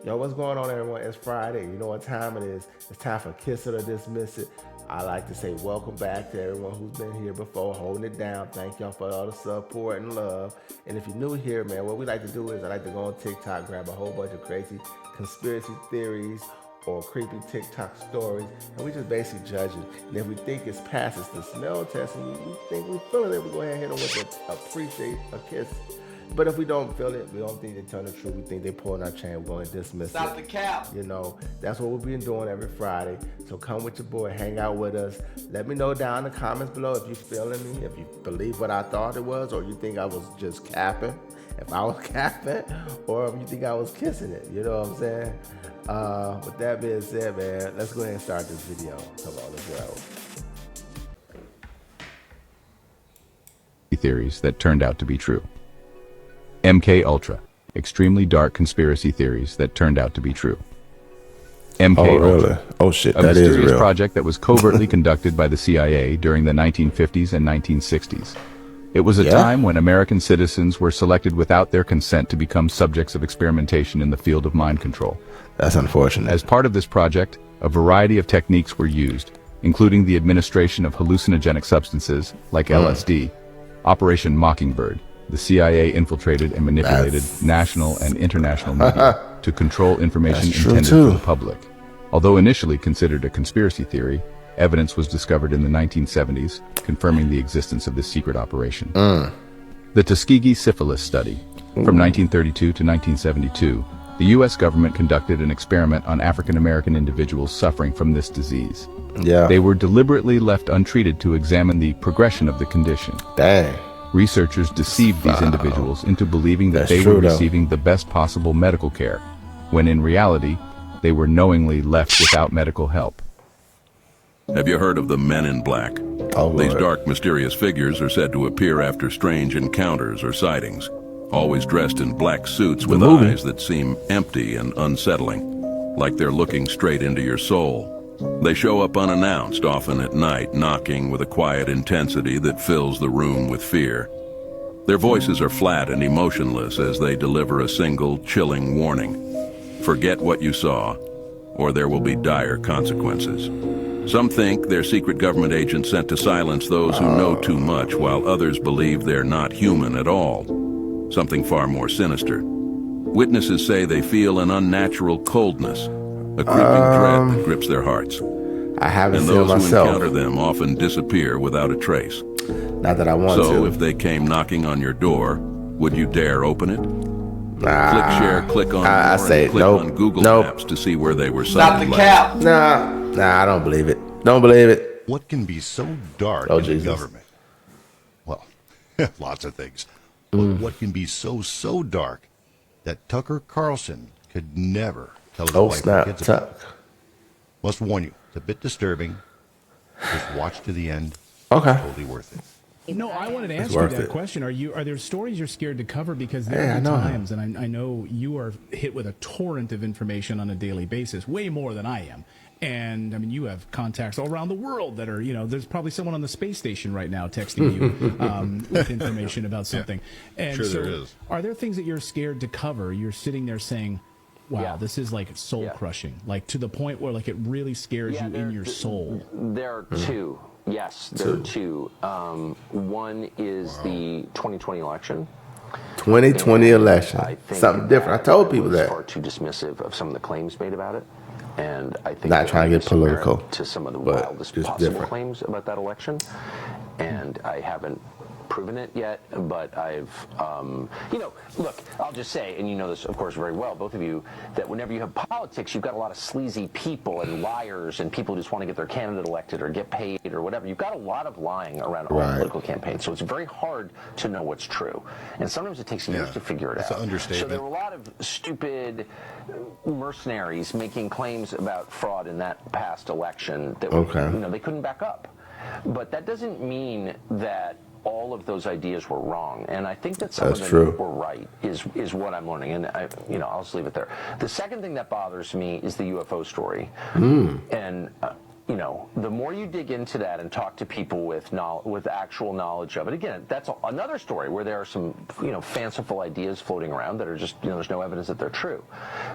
Yo, what's going on, everyone? It's Friday. You know what time it is. It's time for Kiss It or Dismiss It. I like to say welcome back to everyone who's been here before, holding it down. Thank y'all for all the support and love. And if you're new here, man, what we like to do is I like to go on TikTok, grab a whole bunch of crazy conspiracy theories or creepy TikTok stories, and we just basically judge it. And if we think it's past, it's the smell test, and we think we're feeling it, we go ahead and hit them with a appreciate a kiss. But if we don't feel it, we don't think they tell the truth, we think they're pulling our chain, we're going to dismiss it. Stop the cap. You know, that's what we've been doing every Friday. So come with your boy, hang out with us. Let me know down in the comments below if you're feeling me, if you believe what I thought it was, or you think I was just capping, if I was capping, or if you think I was kissing it. You know what I'm saying? With that being said, man, let's go ahead and start this video. Come on, let's go. Theories that turned out to be true. MK Ultra, extremely dark conspiracy theories that turned out to be true. MK Ultra, Oh shit, a mysterious project that was covertly conducted by the CIA during the 1950s and 1960s. It was a time when American citizens were selected without their consent to become subjects of experimentation in the field of mind control. That's unfortunate. As part of this project, a variety of techniques were used, including the administration of hallucinogenic substances like LSD. Operation Mockingbird, the CIA infiltrated and manipulated national and international media to control information intended for the public. Although initially considered a conspiracy theory, evidence was discovered in the 1970s confirming the existence of this secret operation. The Tuskegee Syphilis Study. From 1932 to 1972, the U.S. government conducted an experiment on African American individuals suffering from this disease. They were deliberately left untreated to examine the progression of the condition. Dang. Researchers deceived these individuals into believing that they were receiving the best possible medical care, when in reality, they were knowingly left without medical help. Have you heard of the Men in Black? These dark, mysterious figures are said to appear after strange encounters or sightings, always dressed in black suits with eyes that seem empty and unsettling, like they're looking straight into your soul. They show up unannounced, often at night, knocking with a quiet intensity that fills the room with fear. Their voices are flat and emotionless as they deliver a single, chilling warning. Forget what you saw, or there will be dire consequences. Some think they're secret government agents sent to silence those who know too much, while others believe they're not human at all. Something far more sinister. Witnesses say they feel an unnatural coldness, a creeping dread that grips their hearts. I haven't and seen those myself. who encounter them often disappear without a trace. Not that I want to. So if they came knocking on your door, would you dare open it? Click share, click on I more, say and click nope, on Google nope. Maps to see where they were Stop sighted the last. cap. Nah, I don't believe it. Don't believe it. What can be so dark Oh, in the Jesus. government? Well, lots of things. But what can be so dark that Tucker Carlson could never tell his Oh wife and snap, kids about? Tuck. Must warn you, it's a bit disturbing. Just watch to the end. Okay. Totally worth it. No, I wanted to ask you worth that it. question. Are there stories you're scared to cover? Because there Yeah, I are know. times, and I know you are hit with a torrent of information on a daily basis, way more than I am. And I mean, you have contacts all around the world that are, there's probably someone on the space station right now texting you with information about something. And Sure so there is. are there things that you're scared to cover? You're sitting there saying, wow, this is like soul crushing, like to the point where like it really scares you in your soul. There are two. Yes, there are two. One is the 2020 election. 2020 election. I think Something different. I told people was that. far too dismissive of some of the claims made about it. And I think Not trying to get there's some merit political, to some of the but wildest just possible different. claims about that election. And I haven't proven it yet, but I've, look, I'll just say, and you know this, of course, very well, both of you, that whenever you have politics, you've got a lot of sleazy people and liars and people who just want to get their candidate elected or get paid or whatever. You've got a lot of lying around all political campaigns, so it's very hard to know what's true. And sometimes it takes years to figure it That's out. an understatement. So there were a lot of stupid mercenaries making claims about fraud in that past election that were, they couldn't back up. But that doesn't mean that all of those ideas were wrong, and I think that some of them were right. Is what I'm learning, and I'll just leave it there. The second thing that bothers me is the UFO story, and the more you dig into that and talk to people with actual knowledge of it, again, that's another story where there are some, fanciful ideas floating around that are just, there's no evidence that they're true.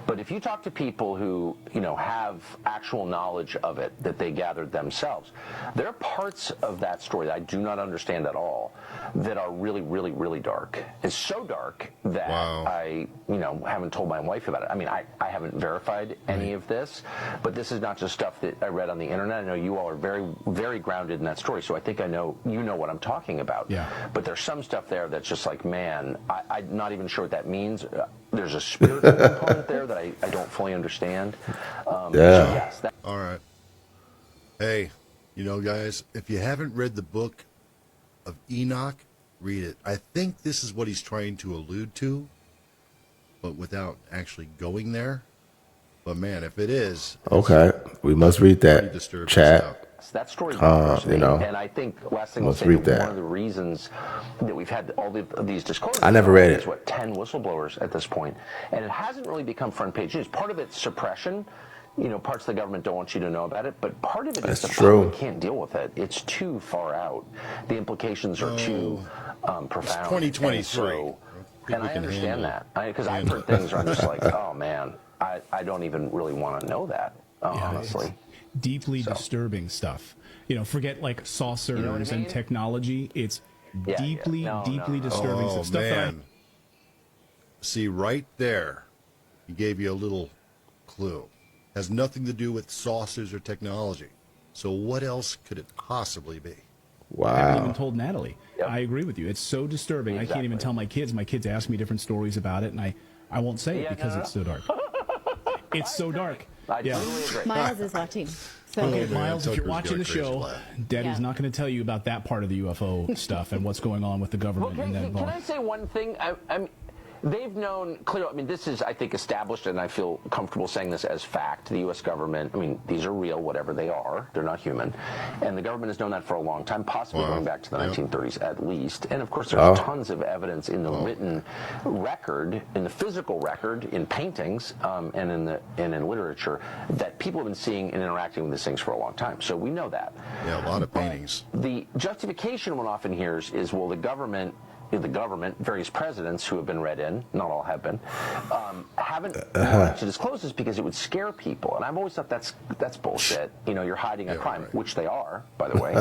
But if you talk to people who, have actual knowledge of it that they gathered themselves, there are parts of that story that I do not understand at all that are really, really, really dark. It's so dark that I, haven't told my wife about it. I mean, I haven't verified any of this, but this is not just stuff that I read on the internet. I know you all are very, very grounded in that story, so I think I know what I'm talking about. Yeah. But there's some stuff there that's just like, man, I'm not even sure what that means. There's a spiritual component there that I don't fully understand. So yes, All right. Hey, guys, if you haven't read the book of Enoch, read it. I think this is what he's trying to allude to, but without actually going there. But man, if it is, okay, we must read that. Chat. That story bothers me, and I think last thing I'll say, read that. one of the reasons that we've had all these disclosures, I never read it. Is 10 whistleblowers at this point, and it hasn't really become front page news. Part of it's suppression. Parts of the government don't want you to know about it, but part of it is the public can't deal with it. It's too far out. The implications are too profound. It's 2023. And I understand that, because I've heard things where I'm just like, oh man, I don't even really want to know that, honestly. Deeply disturbing stuff. Forget like saucers and technology. It's deeply disturbing stuff. Man. See, right there, he gave you a little clue. Has nothing to do with saucers or technology. So what else could it possibly be? Wow. I haven't even told Natalie. Yep. I agree with you. It's so disturbing. Exactly. I can't even tell my kids. My kids ask me different stories about it, and I won't say it because it's so dark. It's so dark. I totally agree. Miles is watching. So Okay, Miles, if you're Tucker's watching going the show, crazy. Daddy's not going to tell you about that part of the UFO stuff and what's going on with the government. Well, and that can I say one thing? They've known clearly. I mean, this is, I think, established, and I feel comfortable saying this as fact. The U.S. government, I mean, these are real, whatever they are. They're not human. And the government has known that for a long time, possibly going back to the 1930s at least. And, of course, there's tons of evidence in the written record, in the physical record, in paintings, and in literature, that people have been seeing and interacting with these things for a long time. So we know that. Yeah, a lot of paintings. The justification one often hears is, well, the government, various presidents who have been read in, not all have been, haven't wanted to disclose this because it would scare people. And I've always thought that's bullshit. You're hiding a crime, which they are, by the way.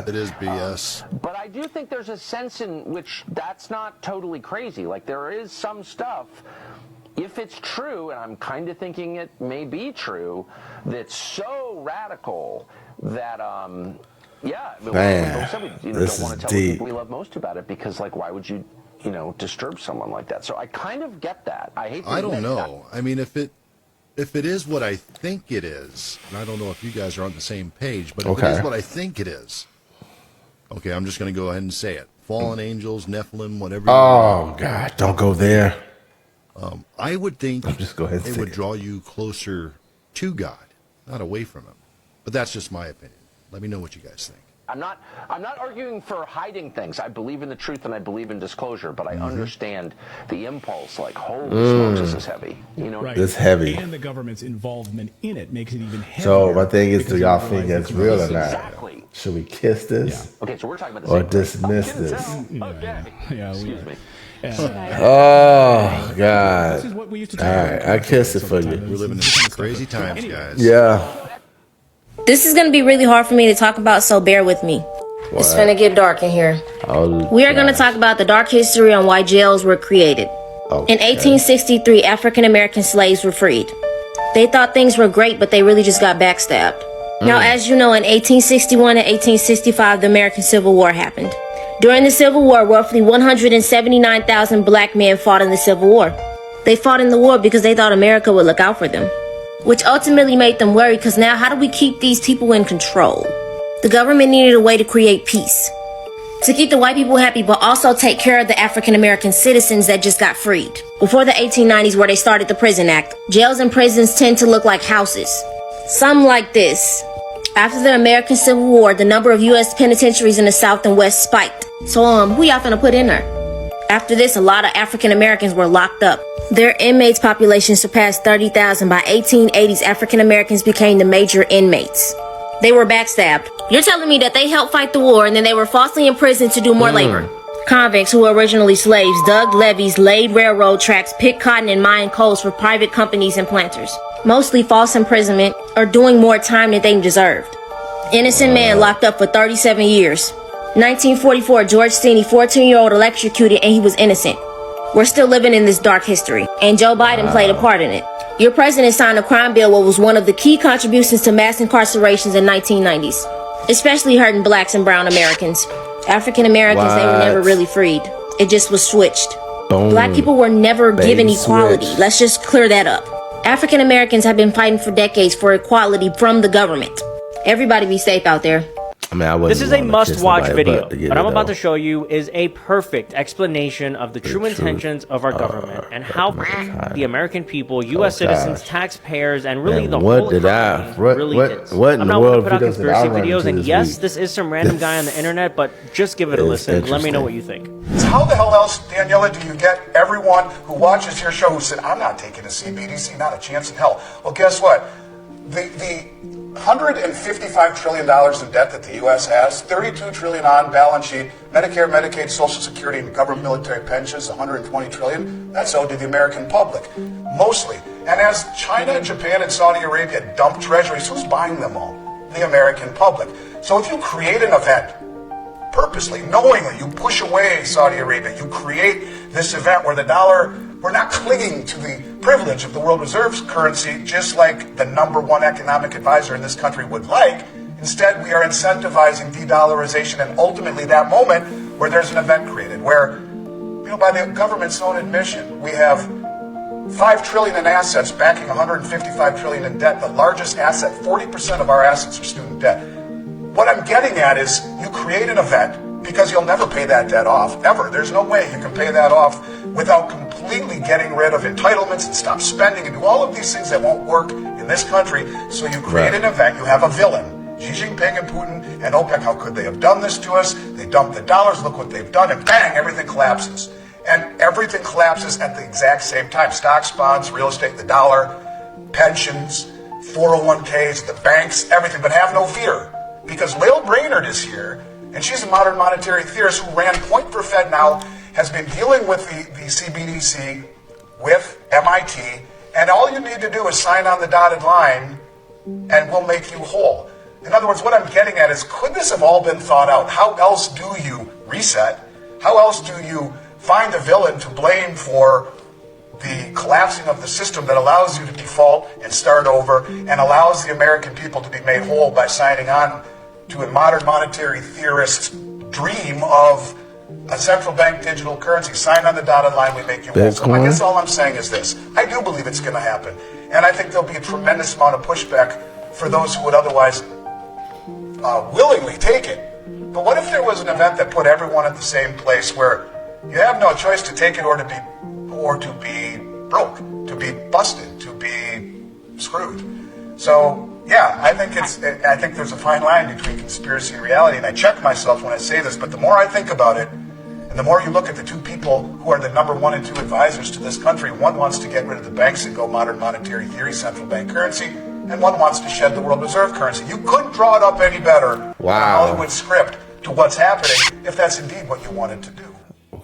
It is BS. But I do think there's a sense in which that's not totally crazy. Like, there is some stuff, if it's true, and I'm kind of thinking it may be true, that's so radical that yeah, man, we this don't want is to tell the deep. people we love most about it because, like, why would you, disturb someone like that? So I kind of get that. I don't know. I mean, if it is what I think it is, and I don't know if you guys are on the same page, but if it is what I think it is, okay, I'm just going to go ahead and say it. Fallen angels, Nephilim, whatever. Oh God, don't go there. I would think just go ahead and it say would it. draw you closer to God, not away from Him. But that's just my opinion. Let me know what you guys think. I'm not arguing for hiding things. I believe in the truth and I believe in disclosure, but I understand the impulse. Like, holy smokes, this is heavy. Right. It's heavy. And the government's involvement in it makes it even heavier. So my thing is, do because y'all you think realize it's real or not? Exactly. Should we kiss this Okay, so we're talking about the or same thing. dismiss I can this? tell. Okay. Yeah, Excuse me. Oh This God! is what we used to talk All about. right, I kiss it for you. We're living in some crazy times, guys. Yeah. This is going to be really hard for me to talk about, so bear with me. It's finna get dark in here. Oh, We are going to talk about the dark history on why jails were created. In 1863, African American slaves were freed. They thought things were great, but they really just got backstabbed. Now, as you know, in 1861 and 1865, the American Civil War happened. During the Civil War, roughly 179,000 black men fought in the Civil War. They fought in the war because they thought America would look out for them, which ultimately made them worry because now how do we keep these people in control? The government needed a way to create peace, to keep the white people happy, but also take care of the African American citizens that just got freed. Before the 1890s, where they started the Prison Act, jails and prisons tend to look like houses. Some like this. After the American Civil War, the number of U.S. penitentiaries in the South and West spiked. So, who y'all finna put in there? After this, a lot of African Americans were locked up. Their inmates population surpassed 30,000. By 1880s, African Americans became the major inmates. They were backstabbed. You're telling me that they helped fight the war and then they were falsely imprisoned to do more labor. Convicts who were originally slaves dug levees, laid railroad tracks, picked cotton and mined coals for private companies and planters. Mostly false imprisonment or doing more time than they deserved. Innocent man locked up for 37 years. 1944, George Steeny, 14-year-old, electrocuted and he was innocent. We're still living in this dark history, and Joe Biden played a part in it. Your president signed a crime bill what was one of the key contributions to mass incarcerations in 1990s, especially hurting blacks and brown Americans. African Americans, they were never really freed. It just was switched. Boom. Black people were never given equality. Switched. Let's just clear that up. African Americans have been fighting for decades for equality from the government. Everybody be safe out there. I mean, This is a must-watch video. What I'm about to show you is a perfect explanation of the true intentions of our government and how the American people, U.S. citizens, taxpayers, and really the whole economy really is. What I'm not going to put out conspiracy videos, and yes, this is some random guy on the internet, but just give it a listen. Let me know what you think. How the hell else, Daniela, do you get everyone who watches your show who said, I'm not taking a CBDC, not a chance in hell? Well, guess what? The $155 trillion in debt that the U.S. has, $32 trillion on balance sheet, Medicare, Medicaid, Social Security, and government military pensions, $120 trillion, that's owed to the American public, mostly. And as China, Japan, and Saudi Arabia dump treasuries, who's buying them all? The American public. So if you create an event, purposely, knowingly, you push away Saudi Arabia, you create this event where the dollar, we're not clinging to the privilege of the world reserve currency, just like the #1 economic advisor in this country would like. Instead, we are incentivizing de-dollarization and ultimately that moment where there's an event created, where, by the government's own admission, we have $5 trillion in assets backing $155 trillion in debt, the largest asset, 40% of our assets are student debt. What I'm getting at is you create an event because you'll never pay that debt off, ever. There's no way you can pay that off without completely getting rid of entitlements and stop spending and do all of these things that won't work in this country. So you create an event, you have a villain, Xi Jinping and Putin and OPEC. How could they have done this to us? They dumped the dollars, look what they've done, and bang, everything collapses. And everything collapses at the exact same time. Stocks, bonds, real estate, the dollar, pensions, 401ks, the banks, everything. But have no fear, because Lael Brainerd is here, and she's a modern monetary theorist who ran Point for Fed now, has been dealing with the CBDC with MIT, and all you need to do is sign on the dotted line, and we'll make you whole. In other words, what I'm getting at is, could this have all been thought out? How else do you reset? How else do you find a villain to blame for the collapsing of the system that allows you to default and start over and allows the American people to be made whole by signing on to a modern monetary theorist's dream of a central bank digital currency? Sign on the dotted line, we make you whole. So I guess all I'm saying is this. I do believe it's going to happen. And I think there'll be a tremendous amount of pushback for those who would otherwise willingly take it. But what if there was an event that put everyone at the same place where you have no choice to take it or to be broke, to be busted, to be screwed? So yeah, I think there's a fine line between conspiracy and reality, and I check myself when I say this, but the more I think about it, and the more you look at the two people who are the #1 and 2 advisors to this country, one wants to get rid of the banks and go modern monetary theory, central bank currency, and one wants to shed the world reserve currency. You couldn't draw it up any better than Hollywood script to what's happening if that's indeed what you wanted to do.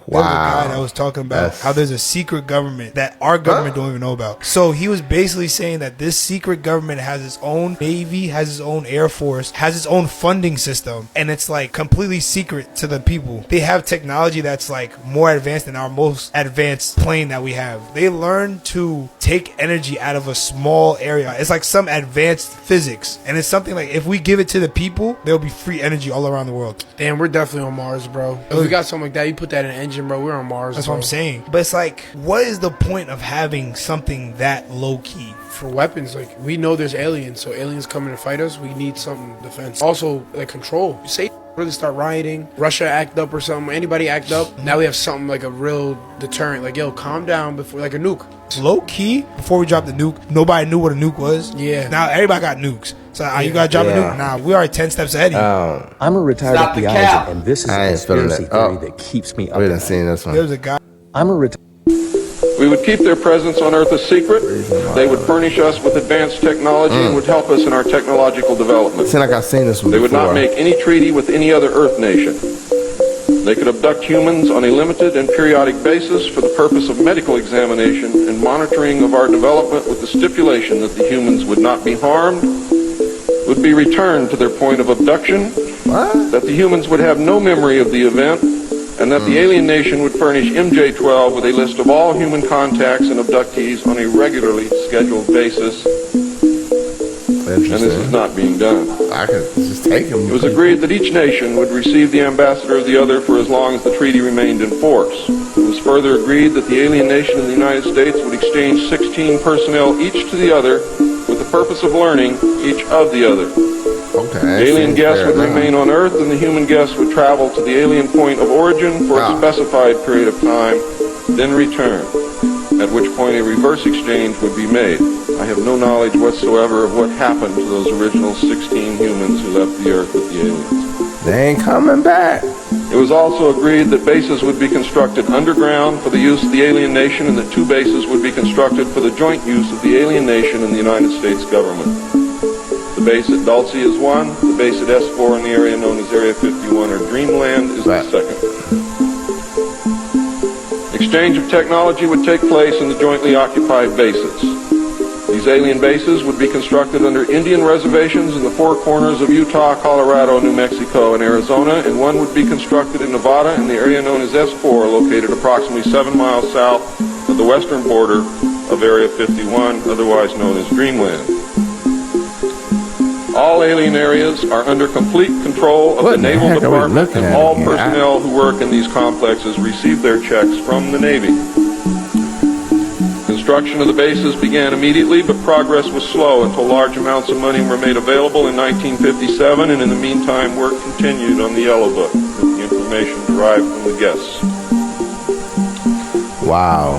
There was a guy that was talking about how there's a secret government that our government don't even know about. So he was basically saying that this secret government has its own Navy, has its own Air Force, has its own funding system, and it's like completely secret to the people. They have technology that's like more advanced than our most advanced plane that we have. They learn to take energy out of a small area. It's like some advanced physics, and it's something like if we give it to the people, there'll be free energy all around the world. Damn, we're definitely on Mars, bro. If we got something like that, you put that in an engine, bro, we're on Mars. That's what I'm saying. But it's like, what is the point of having something that low key? For weapons, like, we know there's aliens, so aliens coming to fight us, we need something defense. Also, like, control. Say really start rioting, Russia act up or something, anybody act up, now we have something like a real deterrent. Like, yo, calm down before, like a nuke. Low key, before we dropped the nuke, nobody knew what a nuke was. Yeah. Now everybody got nukes. So you gotta drop a nuke? Nah, we are 10 steps ahead of you. I'm a retired FBI agent, and this is a conspiracy theory that keeps me up. We done seen this one. There's a guy. I'm a retired. We would keep their presence on Earth a secret. They would furnish us with advanced technology and would help us in our technological development. Seems like I've seen this one They would before. not make any treaty with any other Earth nation. They could abduct humans on a limited and periodic basis for the purpose of medical examination and monitoring of our development, with the stipulation that the humans would not be harmed, would be returned to their point of abduction, that the humans would have no memory of the event, and that the alien nation would furnish MJ-12 with a list of all human contacts and abductees on a regularly scheduled basis. And this is not being done. I could just take him. It was agreed that each nation would receive the ambassador of the other for as long as the treaty remained in force. It was further agreed that the alien nation and the United States would exchange 16 personnel each to the other with the purpose of learning each of the other. Okay, Alien guests would remain on Earth, and the human guests would travel to the alien point of origin for a specified period of time, then return, at which point a reverse exchange would be made. I have no knowledge whatsoever of what happened to those original 16 humans who left the Earth with the aliens. They ain't coming back. It was also agreed that bases would be constructed underground for the use of the alien nation, and that 2 bases would be constructed for the joint use of the alien nation and the United States government. The base at Dulce is one. The base at S4 in the area known as Area 51 or Dreamland is the second. Exchange of technology would take place in the jointly occupied bases. These alien bases would be constructed under Indian reservations in the 4 corners of Utah, Colorado, New Mexico, and Arizona, and one would be constructed in Nevada in the area known as S4, located approximately 7 miles south of the western border of Area 51, otherwise known as Dreamland. All alien areas are under complete control of the Naval Department, and all personnel who work in these complexes receive their checks from the Navy. Construction of the bases began immediately, but progress was slow until large amounts of money were made available in 1957, and in the meantime work continued on the Yellow Book with the information derived from the guests. Wow.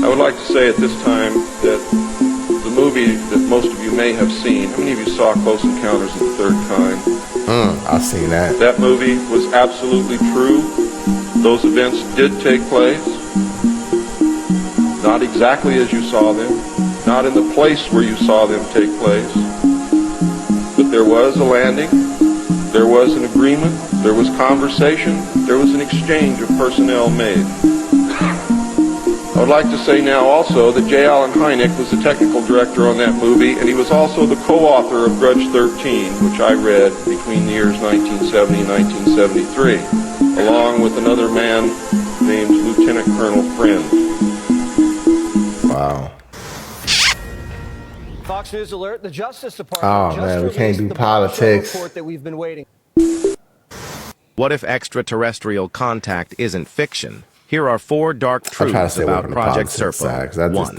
I would like to say at this time that the movie that most of you may have seen, how many of you saw Close Encounters of the Third Kind? I've seen that. That movie was absolutely true. Those events did take place. Not exactly as you saw them, not in the place where you saw them take place. But there was a landing, there was an agreement, there was conversation, there was an exchange of personnel made. I would like to say now also that J. Allen Hynek was the technical director on that movie, and he was also the co-author of Grudge 13, which I read between the years 1970 and 1973, along with another man named Lieutenant Colonel Friend. Wow. Fox News alert, the Justice Department just man, we can't do politics. Report that we've been waiting. What if extraterrestrial contact isn't fiction? Here are 4 dark truths about Project Serpo. 1.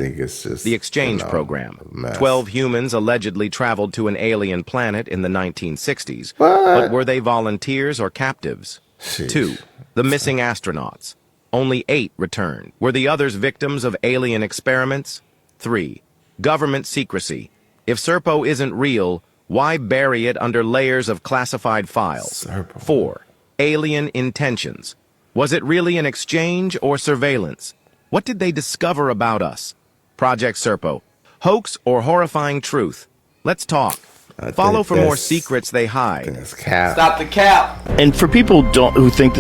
The exchange program. 12 humans allegedly traveled to an alien planet in the 1960s. But were they volunteers or captives? 2. The missing astronauts. Only 8 returned. Were the others victims of alien experiments? 3. Government secrecy. If Serpo isn't real, why bury it under layers of classified files? 4. Alien intentions. Was it really an exchange or surveillance? What did they discover about us? Project Serpo. Hoax or horrifying truth? Let's talk. Follow for more secrets they hide. Stop the cap. And for people who think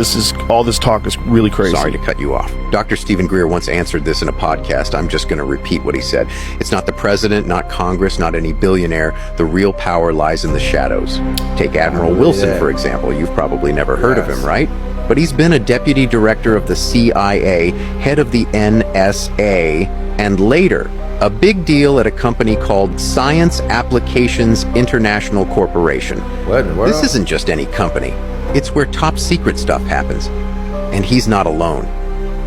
all this talk is really crazy. Sorry to cut you off. Dr. Stephen Greer once answered this in a podcast. I'm just going to repeat what he said. It's not the president, not Congress, not any billionaire. The real power lies in the shadows. Take Admiral Wilson, for example. You've probably never heard of him, right? But he's been a deputy director of the CIA, head of the NSA, and later a big deal at a company called Science Applications International Corporation. This isn't just any company. It's where top secret stuff happens. And he's not alone.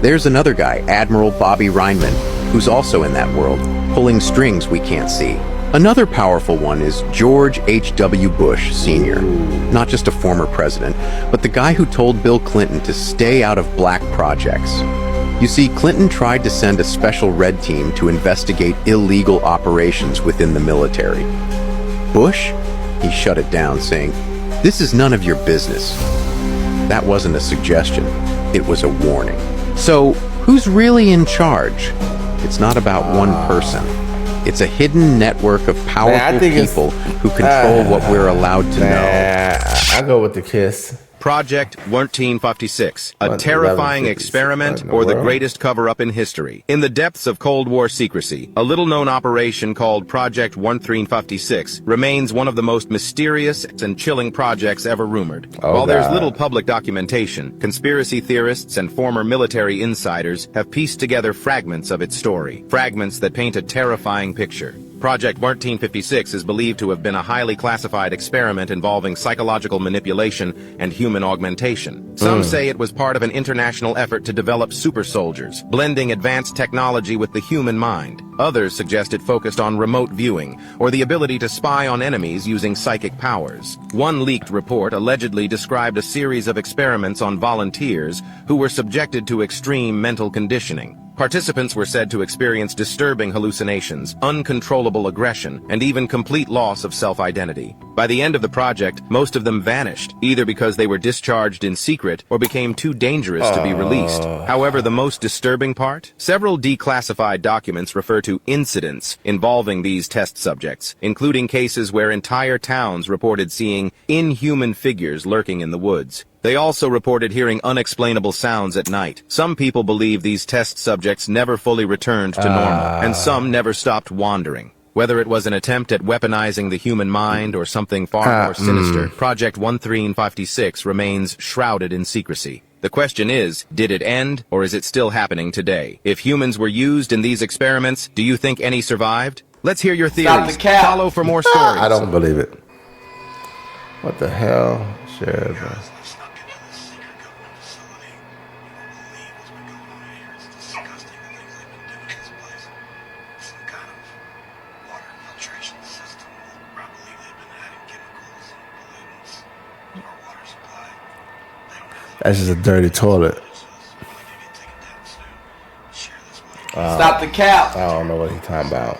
There's another guy, Admiral Bobby Reinman, who's also in that world, pulling strings we can't see. Another powerful one is George H.W. Bush, Sr., not just a former president, but the guy who told Bill Clinton to stay out of black projects. You see, Clinton tried to send a special red team to investigate illegal operations within the military. Bush? He shut it down, saying, "This is none of your business." That wasn't a suggestion. It was a warning. So, who's really in charge? It's not about one person. It's a hidden network of powerful people who control what we're allowed to know. I go with the kiss. Project 1356, a terrifying experiment or the greatest cover-up in history. In the depths of Cold War secrecy, a little-known operation called Project 1356 remains one of the most mysterious and chilling projects ever rumored. While there's little public documentation, conspiracy theorists and former military insiders have pieced together fragments of its story, fragments that paint a terrifying picture. Project 1356 is believed to have been a highly classified experiment involving psychological manipulation and human augmentation. Some say it was part of an international effort to develop super soldiers, blending advanced technology with the human mind. Others suggest it focused on remote viewing, or the ability to spy on enemies using psychic powers. One leaked report allegedly described a series of experiments on volunteers who were subjected to extreme mental conditioning. Participants were said to experience disturbing hallucinations, uncontrollable aggression, and even complete loss of self-identity. By the end of the project, most of them vanished, either because they were discharged in secret or became too dangerous to be released. However, the most disturbing part? Several declassified documents refer to incidents involving these test subjects, including cases where entire towns reported seeing inhuman figures lurking in the woods. They also reported hearing unexplainable sounds at night. Some people believe these test subjects never fully returned to normal, and some never stopped wandering. Whether it was an attempt at weaponizing the human mind or something far more sinister, Project 1356 remains shrouded in secrecy. The question is, did it end, or is it still happening today? If humans were used in these experiments, do you think any survived? Let's hear your theories. Follow for more stories. I don't believe it. What the hell? Share That's just a dirty toilet. Stop the cap. I don't know what he's talking about.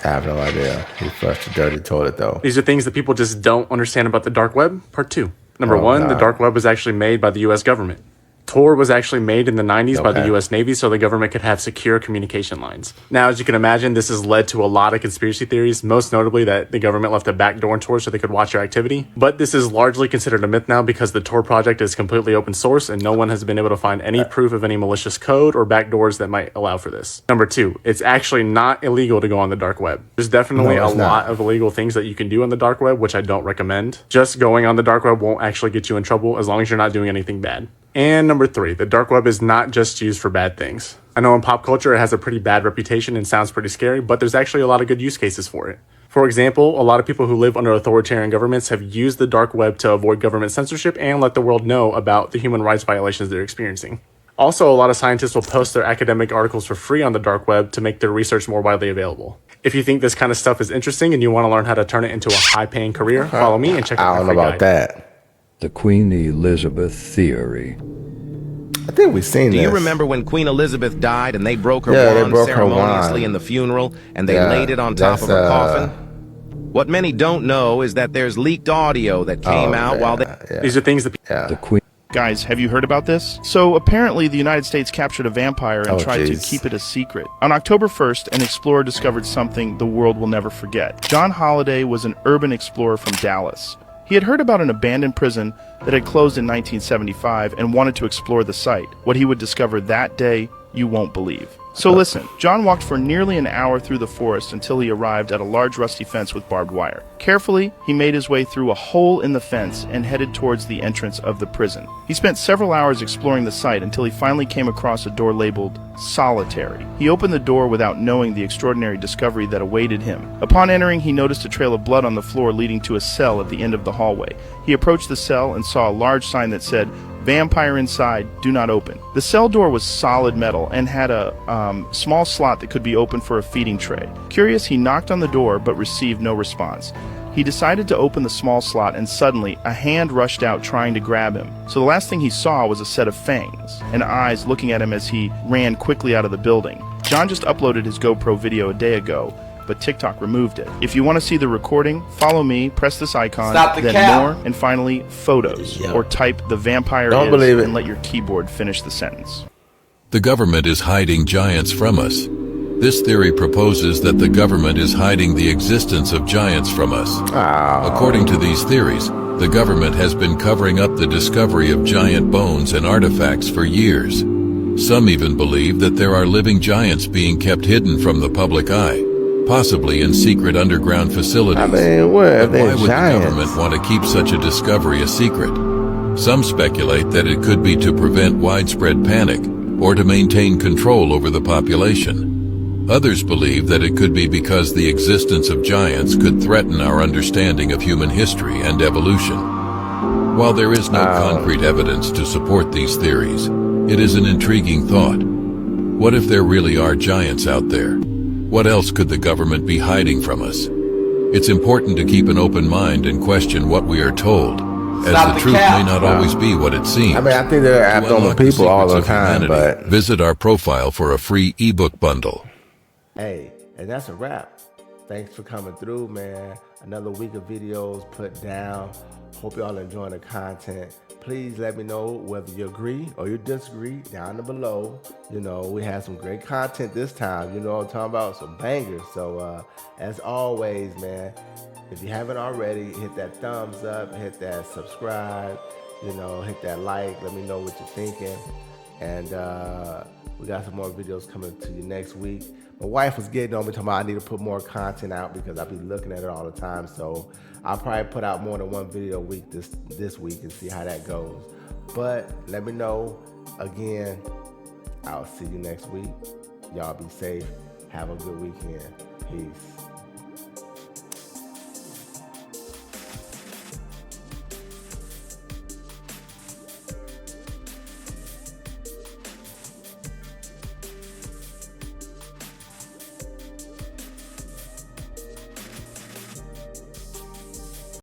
I have no idea. He flushed a dirty toilet, though. These are things that people just don't understand about the dark web. Part 2. Number 1, the dark web was actually made by the U.S. government. Tor was actually made in the 90s by the U.S. Navy so the government could have secure communication lines. Now, as you can imagine, this has led to a lot of conspiracy theories, most notably that the government left a backdoor in Tor so they could watch your activity. But this is largely considered a myth now because the Tor project is completely open source and no one has been able to find any proof of any malicious code or backdoors that might allow for this. Number 2, it's actually not illegal to go on the dark web. There's definitely a lot of illegal things that you can do on the dark web, which I don't recommend. Just going on the dark web won't actually get you in trouble as long as you're not doing anything bad. And number 3, the dark web is not just used for bad things. I know in pop culture it has a pretty bad reputation and sounds pretty scary, but there's actually a lot of good use cases for it. For example, a lot of people who live under authoritarian governments have used the dark web to avoid government censorship and let the world know about the human rights violations they're experiencing. Also, a lot of scientists will post their academic articles for free on the dark web to make their research more widely available. If you think this kind of stuff is interesting and you want to learn how to turn it into a high-paying career, follow me and check out my free guide. I don't know about that. The Queen Elizabeth theory. I think we've seen this. Do you remember when Queen Elizabeth died and they broke her wand ceremoniously in the funeral and they laid it on top of her coffin? What many don't know is that there's leaked audio that came out while they... These are things that... The Queen... Guys, have you heard about this? So apparently the United States captured a vampire and tried to keep it a secret. On October 1st, an explorer discovered something the world will never forget. John Holliday was an urban explorer from Dallas. He had heard about an abandoned prison that had closed in 1975 and wanted to explore the site. What he would discover that day, you won't believe. So listen, John walked for nearly an hour through the forest until he arrived at a large rusty fence with barbed wire. Carefully, he made his way through a hole in the fence and headed towards the entrance of the prison. He spent several hours exploring the site until he finally came across a door labeled Solitary. He opened the door without knowing the extraordinary discovery that awaited him. Upon entering, he noticed a trail of blood on the floor leading to a cell at the end of the hallway. He approached the cell and saw a large sign that said, "Vampire inside, do not open." The cell door was solid metal and had a small slot that could be opened for a feeding tray. Curious, he knocked on the door but received no response. He decided to open the small slot and suddenly a hand rushed out trying to grab him. So the last thing he saw was a set of fangs and eyes looking at him as he ran quickly out of the building. John just uploaded his GoPro video a day ago. but TikTok removed it. If you want to see the recording, follow me, press this icon, then more, and finally photos, or type the vampire is and let your keyboard finish the sentence. The government is hiding giants from us. This theory proposes that the government is hiding the existence of giants from us. According to these theories, the government has been covering up the discovery of giant bones and artifacts for years. Some even believe that there are living giants being kept hidden from the public eye, possibly in secret underground facilities. But why would the government want to keep such a discovery a secret? Some speculate that it could be to prevent widespread panic or to maintain control over the population. Others believe that it could be because the existence of giants could threaten our understanding of human history and evolution. While there is no concrete evidence to support these theories, it is an intriguing thought. What if there really are giants out there? What else could the government be hiding from us? It's important to keep an open mind and question what we are told, as the truth may not always be what it seems. I mean, I think they're abnormal people all the time, but... Visit our profile for a free ebook bundle. Hey, and that's a wrap. Thanks for coming through, man. Another week of videos put down. Hope y'all enjoying the content. Please let me know whether you agree or you disagree down below. You know, we had some great content this time. You know what I'm talking about? Some bangers. So, as always, man, if you haven't already, hit that thumbs up, hit that subscribe, you know, hit that like. Let me know what you're thinking. And we got some more videos coming to you next week. My wife was getting on me talking about I need to put more content out because I be looking at it all the time. So I'll probably put out more than one video a week this week and see how that goes. But let me know. Again, I'll see you next week. Y'all be safe. Have a good weekend. Peace.